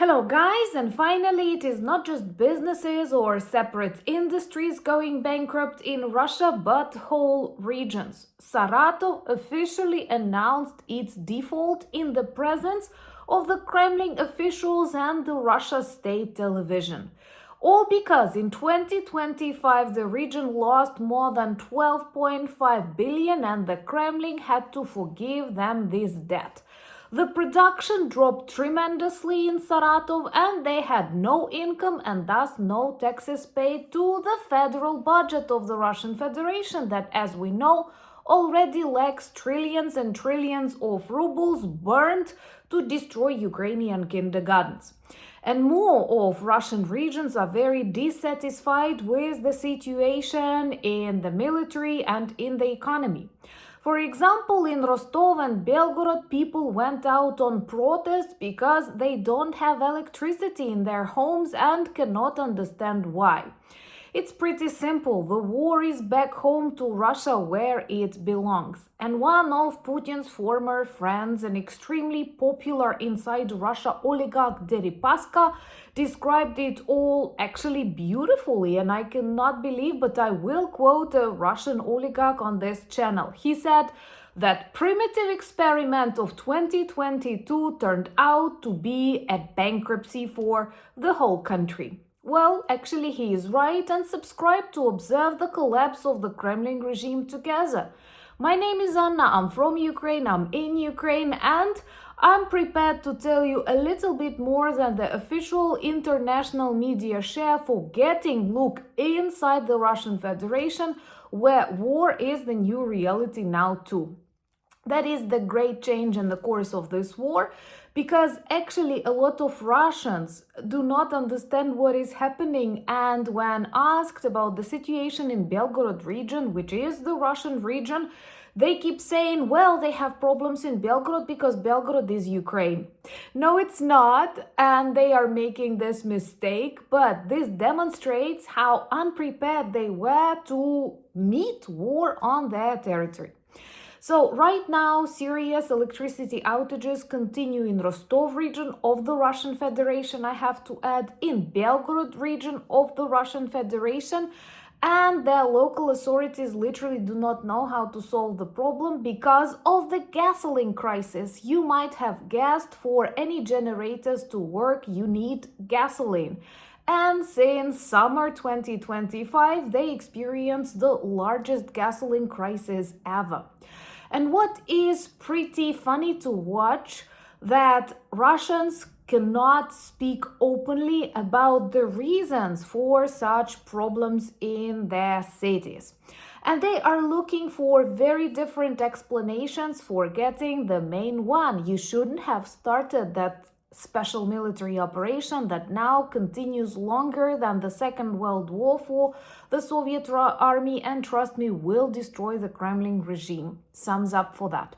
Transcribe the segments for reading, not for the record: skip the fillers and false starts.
Hello guys, and finally it is not just businesses or separate industries going bankrupt in Russia, but whole regions. Saratov officially announced its default in the presence of the Kremlin officials and the Russia state television. All because in 2025 the region lost more than 12.5 billion and the Kremlin had to forgive them this debt. The production dropped tremendously in Saratov and they had no income and thus no taxes paid to the federal budget of the Russian Federation that, as we know, already lacks trillions and trillions of rubles burned to destroy Ukrainian kindergartens. And more of Russian regions are very dissatisfied with the situation in the military and in the economy. For example, in Rostov and Belgorod, people went out on protest because they don't have electricity in their homes and cannot understand why. It's pretty simple. The war is back home to Russia where it belongs. And one of Putin's former friends, an extremely popular inside Russia oligarch Deripaska, described it all actually beautifully. And I cannot believe, but I will quote a Russian oligarch on this channel. He said, that primitive experiment of 2022 turned out to be a bankruptcy for the whole country. Well, actually he is right, and subscribe to observe the collapse of the Kremlin regime together. My name is Anna, I'm from Ukraine, I'm in Ukraine, and I'm prepared to tell you a little bit more than the official international media share, forgetting look inside the Russian Federation, where war is the new reality now too. That is the great change in the course of this war, because actually a lot of Russians do not understand what is happening, and when asked about the situation in Belgorod region, which is the Russian region, they keep saying, well, they have problems in Belgorod because Belgorod is Ukraine. No, it's not, and they are making this mistake, but this demonstrates how unprepared they were to meet war on their territory. So right now, serious electricity outages continue in Rostov region of the Russian Federation, I have to add, in Belgorod region of the Russian Federation, and their local authorities literally do not know how to solve the problem because of the gasoline crisis. You might have guessed, for any generators to work, you need gasoline. And since summer 2025, they experienced the largest gasoline crisis ever. And what is pretty funny to watch, that Russians cannot speak openly about the reasons for such problems in their cities. And they are looking for very different explanations, forgetting the main one. You shouldn't have started that special military operation that now continues longer than the Second World War for the Soviet army, and trust me, will destroy the Kremlin regime. Sums up for that.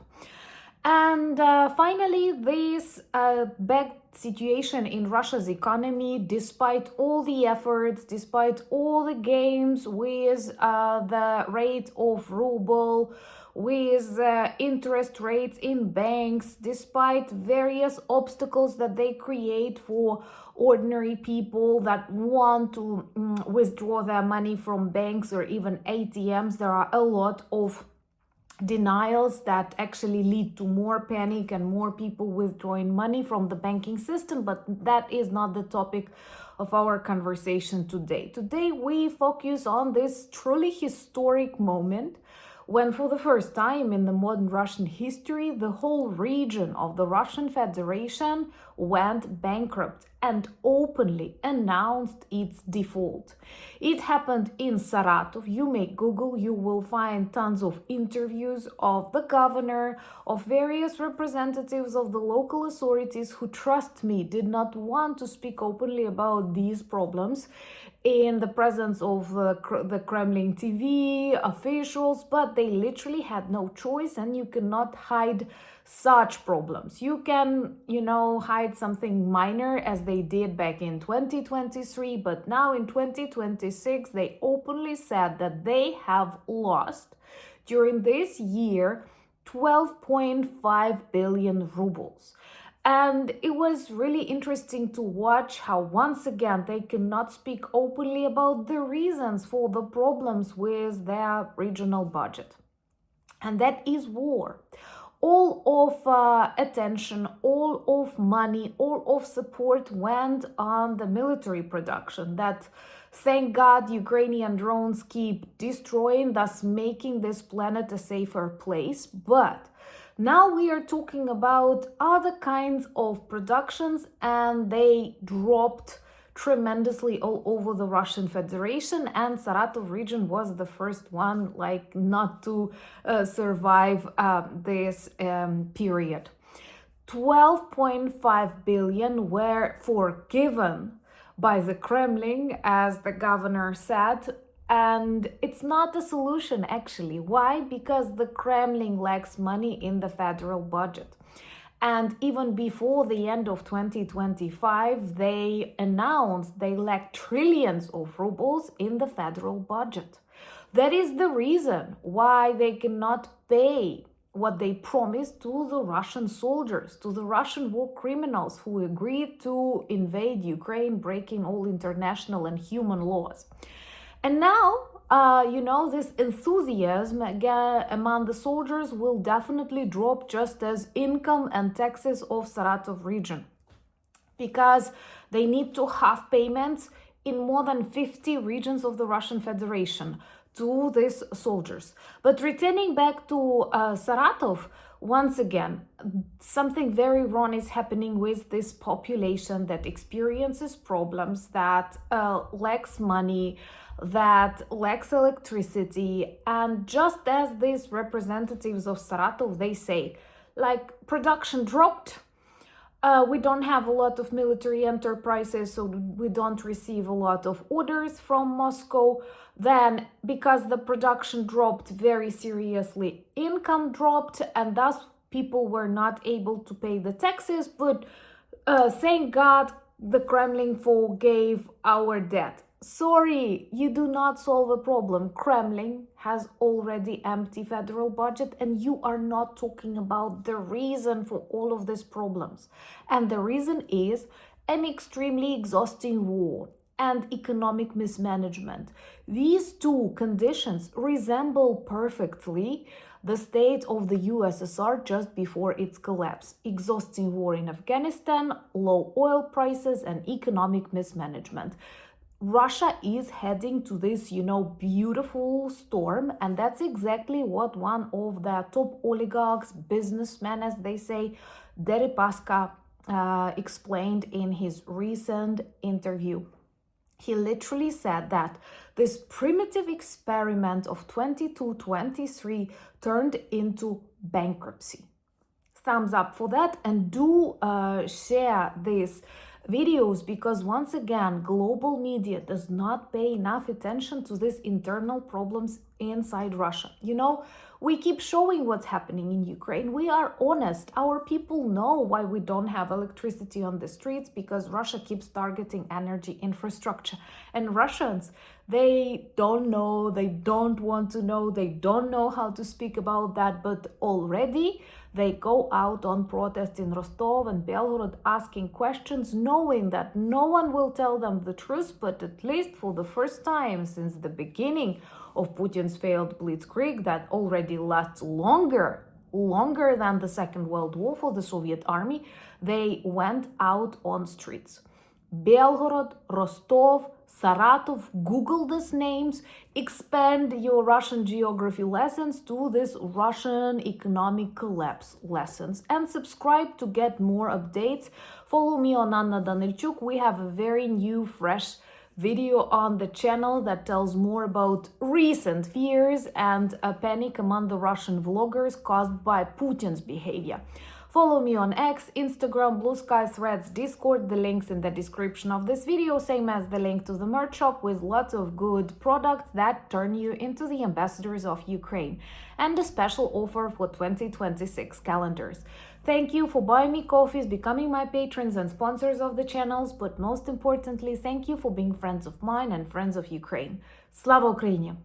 And finally, this bad situation in Russia's economy, despite all the efforts, despite all the games with the rate of ruble, with interest rates in banks, despite various obstacles that they create for ordinary people that want to withdraw their money from banks or even ATMs, there are a lot of denials that actually lead to more panic and more people withdrawing money from the banking system, but that is not the topic of our conversation today. Today we focus on this truly historic moment when, for the first time in the modern Russian history, the whole region of the Russian Federation went bankrupt and openly announced its default. It happened in Saratov. You may Google, you will find tons of interviews of the governor, of various representatives of the local authorities who, trust me, did not want to speak openly about these problems in the presence of the Kremlin TV officials, but they literally had no choice, and you cannot hide such problems. You can, hide something minor as they did back in 2023, but now in 2026, they openly said that they have lost during this year 12.5 billion rubles. And it was really interesting to watch how once again they cannot speak openly about the reasons for the problems with their regional budget. And that is war. All of attention, all of money, all of support went on the military production that, thank God, Ukrainian drones keep destroying, thus making this planet a safer place. But now we are talking about other kinds of productions, and they dropped tremendously all over the Russian Federation, and Saratov region was the first one not to survive this period. 12.5 billion were forgiven by the Kremlin, as the governor said, and it's not a solution actually. Why? Because the Kremlin lacks money in the federal budget. And even before the end of 2025, they announced they lack trillions of rubles in the federal budget. That is the reason why they cannot pay what they promised to the Russian soldiers, to the Russian war criminals who agreed to invade Ukraine, breaking all international and human laws. And now, this enthusiasm among the soldiers will definitely drop, just as income and taxes of Saratov region, because they need to have payments in more than 50 regions of the Russian Federation to these soldiers. But returning back to Saratov, once again, something very wrong is happening with this population that experiences problems, that lacks money, that lacks electricity. And just as these representatives of Saratov, they say, production dropped, we don't have a lot of military enterprises, so we don't receive a lot of orders from Moscow. Then, because the production dropped very seriously, income dropped, and thus people were not able to pay the taxes. But thank God the Kremlin forgave our debt. Sorry, you do not solve a problem. Kremlin has already empty federal budget, and you are not talking about the reason for all of these problems. And the reason is an extremely exhausting war and economic mismanagement. These two conditions resemble perfectly the state of the USSR just before its collapse. Exhausting war in Afghanistan, low oil prices, and economic mismanagement. Russia is heading to this, beautiful storm, and that's exactly what one of the top oligarchs, businessmen, as they say, Deripaska, explained in his recent interview. He literally said that this primitive experiment of 22-23 turned into bankruptcy. Thumbs up for that, and do share this videos, because once again, global media does not pay enough attention to these internal problems inside Russia. We keep showing what's happening in Ukraine. We are honest. Our people know why we don't have electricity on the streets, because Russia keeps targeting energy infrastructure. And Russians, they don't know, they don't want to know, they don't know how to speak about that, but already they go out on protest in Rostov and Belgorod asking questions, knowing that no one will tell them the truth, but at least for the first time since the beginning of Putin's failed blitzkrieg that already lasts longer than the Second World War for the Soviet army, they went out on streets. Belgorod, Rostov, Saratov, Google these names, expand your Russian geography lessons to this Russian economic collapse lessons, and subscribe to get more updates. Follow me on Anna Danilchuk. We have a very new, fresh video on the channel that tells more about recent fears and a panic among the Russian vloggers caused by Putin's behavior. Follow me on X, Instagram, Blue Sky, Threads, Discord. The links in the description of this video, same as the link to the merch shop with lots of good products that turn you into the ambassadors of Ukraine, and a special offer for 2026 calendars. Thank you for buying me coffees, becoming my patrons and sponsors of the channels, but most importantly, thank you for being friends of mine and friends of Ukraine. Slava Ukraini!